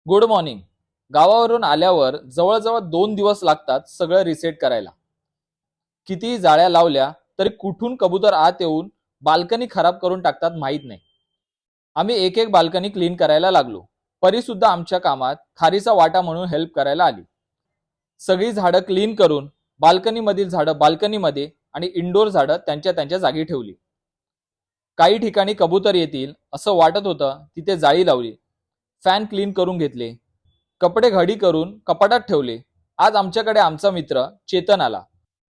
Good morning. गावावरून आल्यावर जवळजवळ 2 दिवस लागतात सगळं रिसेट करायला. कितीही जाळ्या लावल्या तरी कुठून कबूतर आत येऊन बाल्कनी खराब करून टाकतात माहीत नाही. आम्ही एक एक बाल्कनी क्लीन करायला लागलो. परी सुद्धा आमच्या कामात खारीचा वाटा म्हणून हेल्प करायला आली. सगळी झाडं क्लीन करून बाल्कनी मधील झाडं बाल्कनीमध्ये आणि इंडोर झाडं त्यांच्या त्यांच्या जागी ठेवली. काही ठिकाणी कबूतर येतील असं वाटत होतं तिथे जाळी लावली. फॅन क्लीन करून घेतले. कपडे घडी करून कपाटात ठेवले. आज आमच्याकडे आमचा मित्र चेतन आला.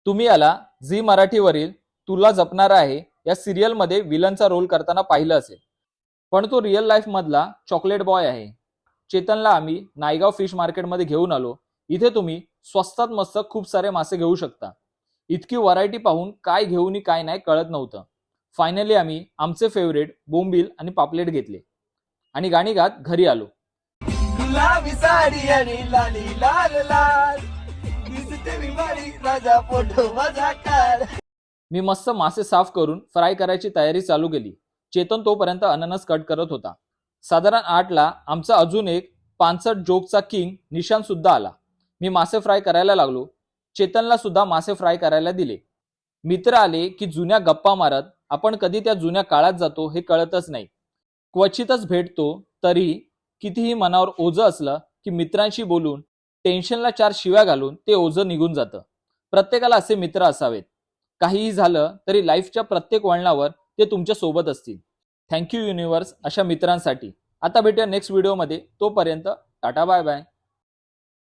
तुम्ही याला झी मराठीवरील तुला जपणारा आहे या सिरियल मध्ये विलनचा रोल करताना पाहिलं असेल, पण तो रिअल लाईफ मधला चॉकलेट बॉय आहे. चेतनला आम्ही नायगाव फिश मार्केटमध्ये घेऊन आलो. इथे तुम्ही स्वस्तात मस्त खूप सारे मासे घेऊ शकता. इतकी व्हरायटी पाहून काय घेऊन काय नाही कळत नव्हतं. फायनली आम्ही आमचे फेवरेट बोंबील आणि पापलेट घेतले आणि गाणी गात घरी आलो. गुलाबी साडी आणि लाली लाल लाल दिसते मी बारी माझा फोटो माझा काढ. मी मस्त मासे साफ करून फ्राय करायची तयारी चालू केली. चेतन तोपर्यंत अननस कट करत होता. साधारण 8ला आमचा अजून एक पानसट जोकचा किंग निशांत सुद्धा आला. मी मासे फ्राय करायला लागलो. चेतनला सुद्धा मासे फ्राय करायला दिले. मित्र आले की जुन्या गप्पा मारत आपण कधी त्या जुन्या काळात जातो हे कळतच नाही. क्वचितच भेटतो, तरी कितीही मनावर ओझं असलं की मित्रांशी बोलून टेन्शनला 4 शिव्या घालून ते ओझं निघून जातं. प्रत्येकाला असे मित्र असावेत. काहीही झालं तरी लाईफच्या प्रत्येक वळणावर ते तुमच्या सोबत असतील. थँक्यू युनिव्हर्स अशा मित्रांसाठी. आता भेटूया नेक्स्ट व्हिडिओमध्ये. तोपर्यंत टाटा बाय बाय.